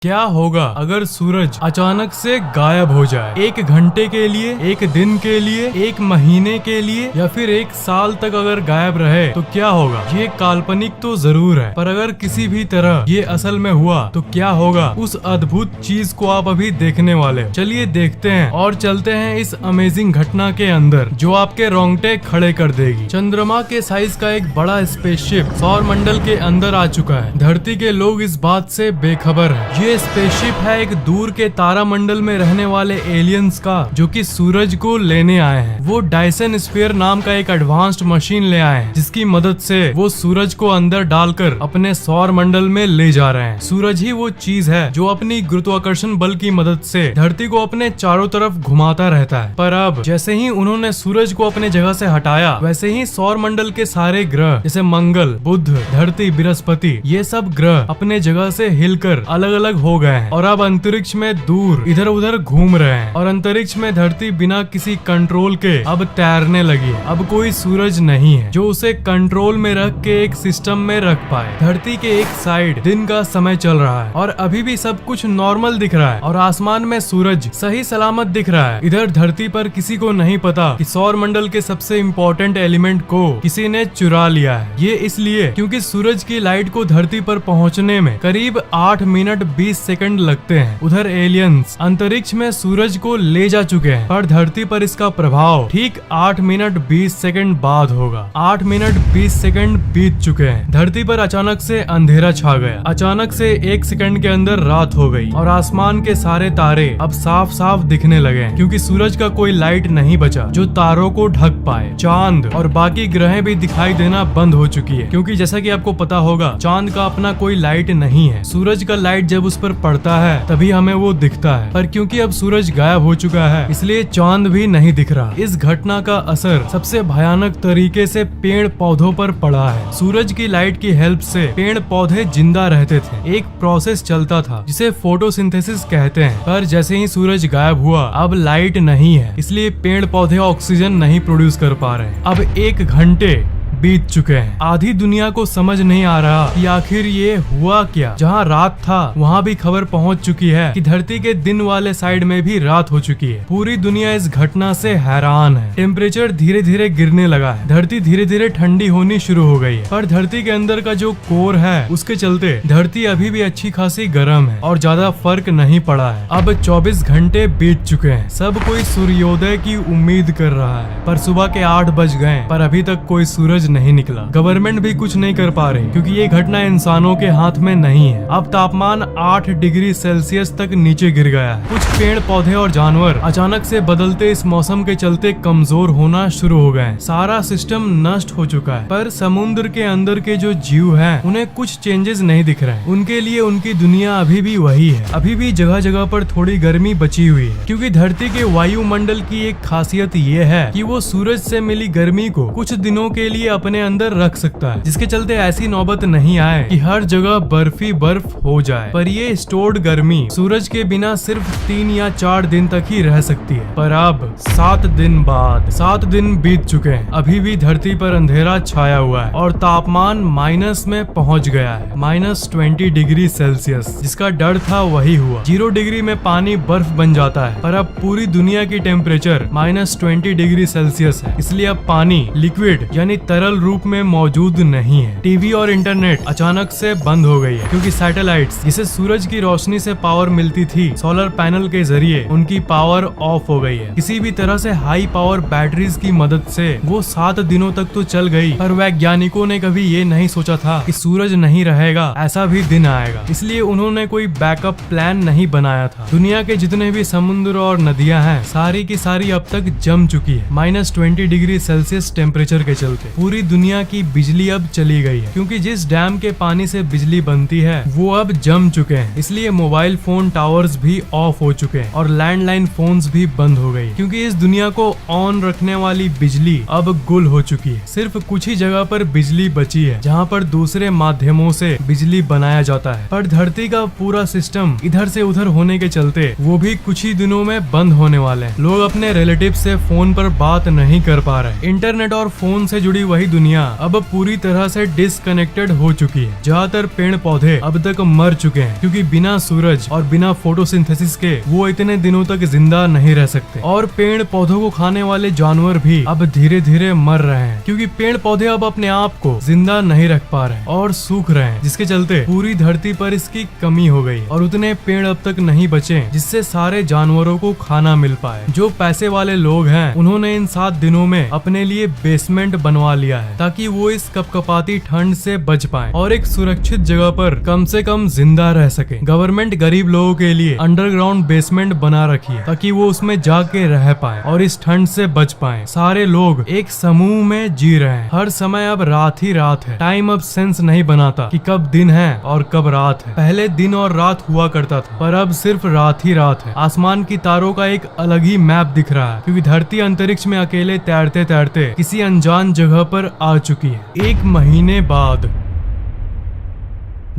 क्या होगा अगर सूरज अचानक से गायब हो जाए? एक घंटे के लिए, एक दिन के लिए, एक महीने के लिए या फिर एक साल तक अगर गायब रहे तो क्या होगा? ये काल्पनिक तो जरूर है, पर अगर किसी भी तरह ये असल में हुआ तो क्या होगा? उस अद्भुत चीज को आप अभी देखने वाले हो। चलिए देखते हैं और चलते हैं इस अमेजिंग घटना के अंदर जो आपके रोंगटे खड़े कर देगी। चंद्रमा के साइज का एक बड़ा स्पेसशिप सौर मंडल के अंदर आ चुका है। धरती के लोग इस बात से बेखबर है। ये स्पेसशिप है एक दूर के तारामंडल में रहने वाले एलियंस का, जो कि सूरज को लेने आए हैं। वो डायसन स्फीयर नाम का एक एडवांस्ड मशीन ले आए हैं, जिसकी मदद से वो सूरज को अंदर डालकर अपने सौर मंडल में ले जा रहे हैं। सूरज ही वो चीज है जो अपनी गुरुत्वाकर्षण बल की मदद से धरती को अपने चारों तरफ घुमाता रहता है। पर अब जैसे ही उन्होंने सूरज को अपने जगह से हटाया, वैसे ही सौर मंडल के सारे ग्रह जैसे मंगल, बुध, धरती, बृहस्पति, ये सब ग्रह अपने जगह से हिलकर अलग अलग हो गए हैं और अब अंतरिक्ष में दूर इधर उधर घूम रहे हैं। और अंतरिक्ष में धरती बिना किसी कंट्रोल के अब तैरने लगी है। अब कोई सूरज नहीं है जो उसे कंट्रोल में रख के एक सिस्टम में रख पाए। धरती के एक साइड दिन का समय चल रहा है और अभी भी सब कुछ नॉर्मल दिख रहा है और आसमान में सूरज सही सलामत दिख रहा है। इधर धरती पर किसी को नहीं पता कि सौर मंडल के सबसे इम्पोर्टेंट एलिमेंट को किसी ने चुरा लिया है। ये इसलिए क्योंकि सूरज की लाइट को धरती पर पहुंचने में करीब 8 मिनट 20 सेकंड लगते हैं। उधर एलियंस अंतरिक्ष में सूरज को ले जा चुके हैं, पर धरती पर इसका प्रभाव ठीक 8 मिनट 20 सेकंड बाद होगा। 8 मिनट 20 सेकंड बीत चुके हैं। धरती पर अचानक से अंधेरा छा गया। अचानक से 1 सेकंड के अंदर रात हो गई और आसमान के सारे तारे अब साफ साफ दिखने लगे हैं, क्योंकि सूरज का कोई लाइट नहीं बचा जो तारों को ढक पाए। चांद और बाकी ग्रहें भी दिखाई देना बंद हो चुकी है, क्योंकि जैसा कि आपको पता होगा चांद का अपना कोई लाइट नहीं है। सूरज का लाइट जब उस पर पड़ता है तभी हमें वो दिखता है, पर क्योंकि अब सूरज गायब हो चुका है इसलिए चांद भी नहीं दिख रहा। इस घटना का असर सबसे भयानक तरीके से पेड़ पौधों पर पड़ा है। सूरज की लाइट की हेल्प से पेड़ पौधे जिंदा रहते थे। एक प्रोसेस चलता था जिसे फोटोसिंथेसिस कहते हैं, पर जैसे ही सूरज गायब हुआ अब लाइट नहीं है, इसलिए पेड़ पौधे ऑक्सीजन नहीं प्रोड्यूस कर पा रहे हैं। अब 1 घंटे बीत चुके हैं। आधी दुनिया को समझ नहीं आ रहा कि आखिर ये हुआ क्या। जहाँ रात था वहाँ भी खबर पहुँच चुकी है कि धरती के दिन वाले साइड में भी रात हो चुकी है। पूरी दुनिया इस घटना से हैरान है। टेम्परेचर धीरे धीरे गिरने लगा है। धरती धीरे धीरे ठंडी होनी शुरू हो गई है, पर धरती के अंदर का जो कोर है उसके चलते धरती अभी भी अच्छी खासी गर्म है और ज्यादा फर्क नहीं पड़ा है। अब 24 घंटे बीत चुके हैं। सब कोई सूर्योदय की उम्मीद कर रहा है, पर सुबह के 8 बज गए पर अभी तक कोई सूरज नहीं निकला। गवर्नमेंट भी कुछ नहीं कर पा रही, क्योंकि ये घटना इंसानों के हाथ में नहीं है। अब तापमान 8 डिग्री सेल्सियस तक नीचे गिर गया है। कुछ पेड़ पौधे और जानवर अचानक से बदलते इस मौसम के चलते कमजोर होना शुरू हो गए। सारा सिस्टम नष्ट हो चुका है, पर समुद्र के अंदर के जो जीव हैं उन्हें कुछ चेंजेस नहीं दिख रहे हैं। उनके लिए उनकी दुनिया अभी भी वही है। अभी भी जगह जगह पर थोड़ी गर्मी बची हुई है, क्योंकि धरती के वायुमंडल की एक खासियत ये है कि वो सूरज से मिली गर्मी को कुछ दिनों के लिए अपने अंदर रख सकता है, जिसके चलते ऐसी नौबत नहीं आए कि हर जगह बर्फी बर्फ हो जाए। पर ये स्टोर्ड गर्मी सूरज के बिना सिर्फ 3 या 4 दिन तक ही रह सकती है। पर अब 7 दिन बाद 7 दिन बीत चुके हैं। अभी भी धरती पर अंधेरा छाया हुआ है और तापमान माइनस में पहुंच गया है, -20 डिग्री सेल्सियस। जिसका डर था वही हुआ। 0 डिग्री में पानी बर्फ बन जाता है, पर अब पूरी दुनिया की टेम्परेचर -20 डिग्री सेल्सियस है। इसलिए अब पानी लिक्विड यानी तरल रूप में मौजूद नहीं है। टीवी और इंटरनेट अचानक से बंद हो गई है, क्योंकि सैटेलाइट्स जिसे सूरज की रोशनी से पावर मिलती थी सोलर पैनल के जरिए, उनकी पावर ऑफ हो गई है। किसी भी तरह से हाई पावर बैटरीज की मदद से वो 7 दिनों तक तो चल गई, पर वैज्ञानिकों ने कभी ये नहीं सोचा था कि सूरज नहीं रहेगा, ऐसा भी दिन आएगा। इसलिए उन्होंने कोई बैकअप प्लान नहीं बनाया था। दुनिया के जितने भी समुद्र और नदियां हैं सारी की सारी अब तक जम चुकी है, -20 डिग्री सेल्सियस टेम्परेचर के चलते। पूरी दुनिया की बिजली अब चली गई है, क्योंकि जिस डैम के पानी से बिजली बनती है वो अब जम चुके हैं। इसलिए मोबाइल फोन टावर्स भी ऑफ हो चुके हैं और लैंडलाइन फोन्स भी बंद हो गई, क्योंकि इस दुनिया को ऑन रखने वाली बिजली अब गुल हो चुकी है। सिर्फ कुछ ही जगह पर बिजली बची है जहाँ पर दूसरे माध्यमों से बिजली बनाया जाता है, पर धरती का पूरा सिस्टम इधर से उधर होने के चलते वो भी कुछ ही दिनों में बंद होने वाले हैं। लोग अपने रिलेटिव से फोन पर बात नहीं कर पा रहे। इंटरनेट और फोन से जुड़ी वही दुनिया अब पूरी तरह से डिसकनेक्टेड हो चुकी है। ज्यादातर पेड़ पौधे अब तक मर चुके हैं क्योंकि बिना सूरज और बिना फोटोसिंथेसिस के वो इतने दिनों तक जिंदा नहीं रह सकते। और पेड़ पौधों को खाने वाले जानवर भी अब धीरे धीरे मर रहे हैं क्योंकि पेड़ पौधे अब अपने आप को जिंदा नहीं रख पा रहे हैं और सूख रहे हैं, जिसके चलते पूरी धरती पर इसकी कमी हो गई और उतने पेड़ अब तक नहीं बचे जिससे सारे जानवरों को खाना मिल पाए। जो पैसे वाले लोग हैं उन्होंने इन 7 दिनों में अपने लिए बेसमेंट बनवा लिया है ताकि वो इस कपकपाती ठंड से बच पाए और एक सुरक्षित जगह पर कम से कम जिंदा रह सके। गवर्नमेंट गरीब लोगों के लिए अंडरग्राउंड बेसमेंट बना रखी है ताकि वो उसमें जाके रह पाए और इस ठंड से बच पाए। सारे लोग एक समूह में जी रहे हैं। हर समय अब रात ही रात है। टाइम अब सेंस नहीं बनाता कि कब दिन है और कब रात है। पहले दिन और रात हुआ करता था पर अब सिर्फ रात ही रात है। आसमान की तारों का एक अलग ही मैप दिख रहा है क्योंकि धरती अंतरिक्ष में अकेले तैरते तैरते किसी अनजान जगह पर आ चुकी है। 1 महीने बाद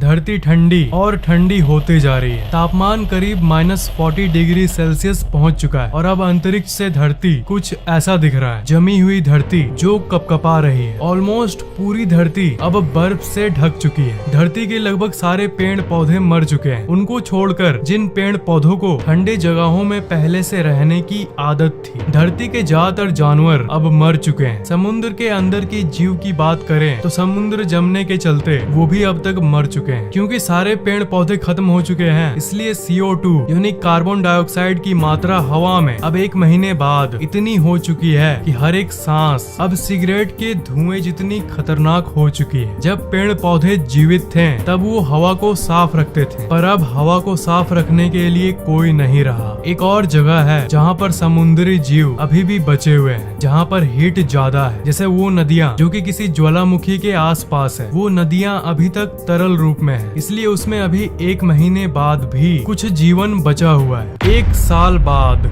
धरती ठंडी और ठंडी होते जा रही है। तापमान करीब -40 डिग्री सेल्सियस पहुंच चुका है और अब अंतरिक्ष से धरती कुछ ऐसा दिख रहा है। जमी हुई धरती जो कपकपा रही है। ऑलमोस्ट पूरी धरती अब बर्फ से ढक चुकी है। धरती के लगभग सारे पेड़ पौधे मर चुके हैं। उनको छोड़कर जिन पेड़ पौधों को ठंडी जगहों में पहले से रहने की आदत थी। धरती के ज्यादातर जानवर अब मर चुके हैं। समुद्र के अंदर के जीव की बात करें तो समुद्र जमने के चलते वो भी अब तक मर चुके हैं। क्योंकि सारे पेड़ पौधे खत्म हो चुके हैं इसलिए CO2 यानी कार्बन डाइऑक्साइड की मात्रा हवा में अब 1 महीने बाद इतनी हो चुकी है कि हर एक सांस अब सिगरेट के धुएं जितनी खतरनाक हो चुकी है। जब पेड़ पौधे जीवित थे तब वो हवा को साफ रखते थे पर अब हवा को साफ रखने के लिए कोई नहीं रहा। एक और जगह है जहाँ पर समुद्री जीव अभी भी बचे हुए हैं, जहाँ पर हीट ज्यादा है। जैसे वो नदियाँ जो कि किसी ज्वालामुखी के आसपास है। वो नदियाँ अभी तक तरल रूप में है इसलिए उसमें अभी 1 महीने बाद भी कुछ जीवन बचा हुआ है। 1 साल बाद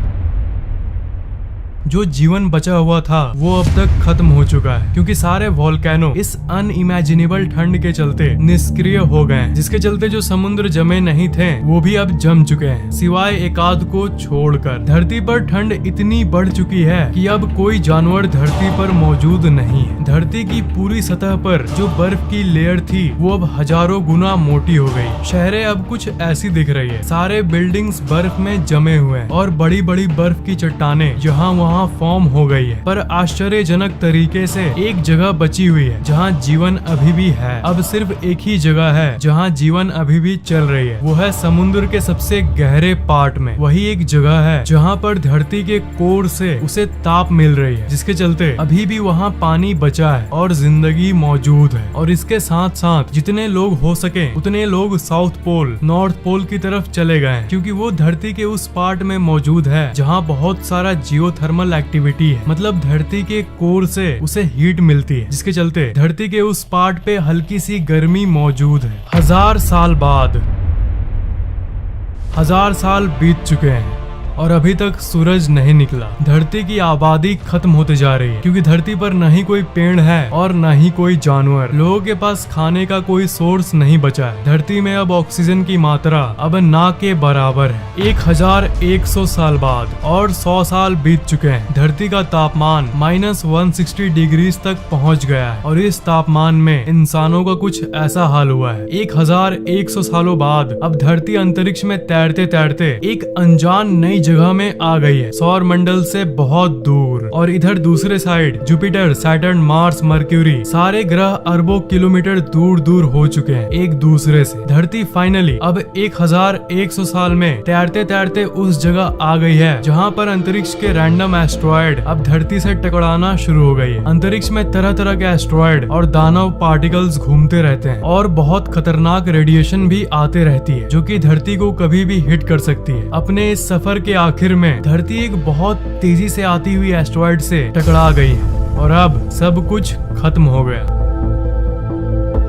जो जीवन बचा हुआ था वो अब तक खत्म हो चुका है क्योंकि सारे वोल्केनो इस अनइमेजिनेबल ठंड के चलते निष्क्रिय हो गए हैं, जिसके चलते जो समुद्र जमे नहीं थे वो भी अब जम चुके हैं सिवाय एकाध को छोड़कर। धरती पर ठंड इतनी बढ़ चुकी है कि अब कोई जानवर धरती पर मौजूद नहीं है। धरती की पूरी सतह पर जो बर्फ की लेयर थी वो अब हजारों गुना मोटी हो गई। शहरें अब कुछ ऐसी दिख रही है। सारे बिल्डिंग्स बर्फ में जमे हुए हैं और बड़ी बड़ी बर्फ की चट्टानें यहाँ वहाँ फॉर्म हो गई है। पर आश्चर्यजनक तरीके से एक जगह बची हुई है जहाँ जीवन अभी भी है। अब सिर्फ एक ही जगह है जहाँ जीवन अभी भी चल रही है, वो है समुद्र के सबसे गहरे पार्ट में। वही एक जगह है जहाँ पर धरती के कोर से उसे ताप मिल रही है, जिसके चलते अभी भी वहाँ पानी बचा है और जिंदगी मौजूद है। और इसके साथ साथ जितने लोग हो सके उतने लोग साउथ पोल, नॉर्थ पोल की तरफ चले गए क्योंकि वो धरती के उस पार्ट में मौजूद है जहाँ बहुत सारा जियोथर्मल एक्टिविटी है। मतलब धरती के कोर से उसे हीट मिलती है, जिसके चलते धरती के उस पार्ट पे हल्की सी गर्मी मौजूद है। 1000 साल बाद 1000 साल बीत चुके हैं और अभी तक सूरज नहीं निकला। धरती की आबादी खत्म होते जा रही है क्योंकि धरती पर न ही कोई पेड़ है और न ही कोई जानवर। लोगों के पास खाने का कोई सोर्स नहीं बचा है। धरती में अब ऑक्सीजन की मात्रा अब ना के बराबर है। 1100 साल बाद और 100 साल बीत चुके हैं। धरती का तापमान -160 डिग्री तक पहुंच गया है और इस तापमान में इंसानों का कुछ ऐसा हाल हुआ है। 1100 सालों बाद अब धरती अंतरिक्ष में तैरते तैरते एक अनजान नई जगह में आ गई है, सौर मंडल से बहुत दूर। और इधर दूसरे side Jupiter, Saturn, Mars, mercury सारे ग्रह अरबों किलोमीटर दूर दूर हो चुके हैं एक दूसरे से। धरती फाइनली अब 1100 साल में तैरते तैरते उस जगह आ गई है जहाँ पर अंतरिक्ष के रैंडम एस्ट्रॉयड अब धरती से टकराना शुरू हो गई है। अंतरिक्ष में तरह तरह के एस्ट्रॉयड और दानव पार्टिकल्स घूमते रहते हैं और बहुत खतरनाक रेडिएशन भी आते रहती है जो कि धरती को कभी भी हिट कर सकती है। अपने इस सफर के आखिर में धरती एक बहुत तेजी से आती हुई एस्ट्रॉयड से टकरा गई है और अब सब कुछ खत्म हो गया।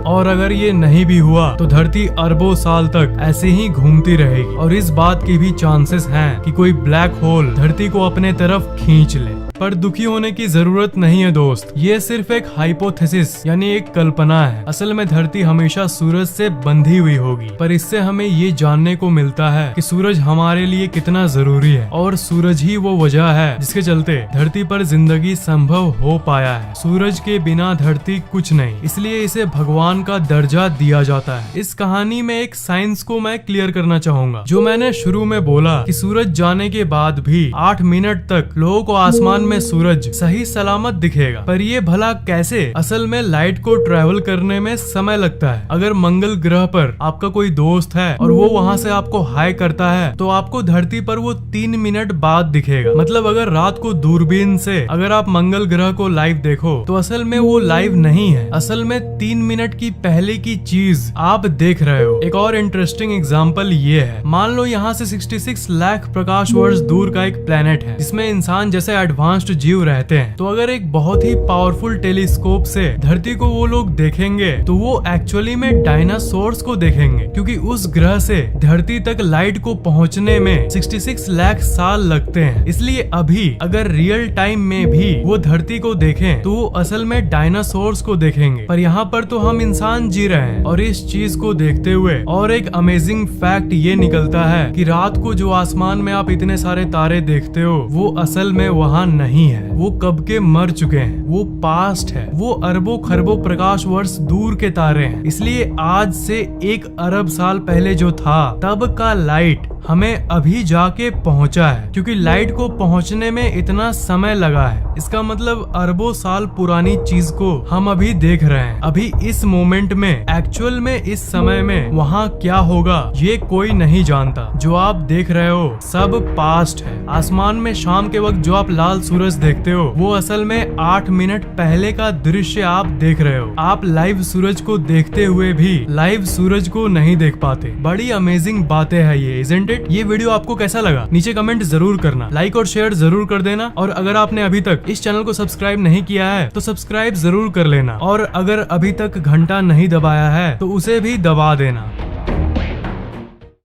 और अगर ये नहीं भी हुआ तो धरती अरबों साल तक ऐसे ही घूमती रहेगी और इस बात की भी चांसेस हैं कि कोई ब्लैक होल धरती को अपने तरफ खींच ले। पर दुखी होने की जरूरत नहीं है दोस्त, ये सिर्फ एक हाइपोथेसिस यानी एक कल्पना है। असल में धरती हमेशा सूरज से बंधी हुई होगी, पर इससे हमें ये जानने को मिलता है कि सूरज हमारे लिए कितना जरूरी है और सूरज ही वो वजह है जिसके चलते धरती पर जिंदगी संभव हो पाया है। सूरज के बिना धरती कुछ नहीं, इसलिए इसे भगवान का दर्जा दिया जाता है। इस कहानी में एक साइंस को मैं क्लियर करना चाहूंगा। जो मैंने शुरू में बोला कि सूरज जाने के बाद भी 8 मिनट तक लोगों को आसमान में सूरज सही सलामत दिखेगा, पर ये भला कैसे? असल में लाइट को ट्रेवल करने में समय लगता है। अगर मंगल ग्रह पर आपका कोई दोस्त है और वो वहाँ से आपको हाय करता है तो आपको धरती पर वो 3 मिनट बाद दिखेगा। मतलब अगर रात को दूरबीन से अगर आप मंगल ग्रह को लाइव देखो तो असल में वो लाइव नहीं है, असल में 3 मिनट की पहले की चीज आप देख रहे हो। एक और इंटरेस्टिंग एग्जांपल ये है, मान लो यहाँ से 66 लाख प्रकाश वर्ष दूर का एक प्लेनेट है जिसमें इंसान जैसे एडवांस्ड जीव रहते हैं। तो अगर एक बहुत ही पावरफुल टेलीस्कोप से धरती को वो लोग देखेंगे तो वो एक्चुअली में डायनासोर्स को देखेंगे, क्योंकि उस ग्रह से धरती तक लाइट को पहुंचने में 66 लाख साल लगते हैं। इसलिए अभी अगर रियल टाइम में भी वो धरती को देखें तो वो असल में डायनासोर्स को देखेंगे, पर यहाँ पर तो हम इंसान जी रहे हैं। और इस चीज को देखते हुए और एक अमेजिंग फैक्ट ये निकलता है कि रात को जो आसमान में आप इतने सारे तारे देखते हो वो असल में वहाँ नहीं है, वो कब के मर चुके हैं, वो पास्ट है, वो अरबों खरबों प्रकाश वर्ष दूर के तारे हैं। इसलिए आज से 1 अरब साल पहले जो था तब का लाइट हमें अभी जाके पहुंचा है, क्योंकि लाइट को पहुंचने में इतना समय लगा है। इसका मतलब अरबों साल पुरानी चीज को हम अभी देख रहे हैं। अभी इस मोमेंट में एक्चुअल में इस समय में वहाँ क्या होगा ये कोई नहीं जानता। जो आप देख रहे हो सब पास्ट है। आसमान में शाम के वक्त जो आप लाल सूरज देखते हो वो असल में 8 मिनट पहले का दृश्य आप देख रहे हो। आप लाइव सूरज को देखते हुए भी लाइव सूरज को नहीं देख पाते। बड़ी अमेजिंग बातें हैं ये, इज़न्ट इट? ये वीडियो आपको कैसा लगा नीचे कमेंट जरूर करना, लाइक और शेयर जरूर कर देना। और अगर आपने अभी तक इस चैनल को सब्सक्राइब नहीं किया है तो सब्सक्राइब जरूर कर लेना, और अगर अभी तक घंटा नहीं दबाया है तो उसे भी दबा देना।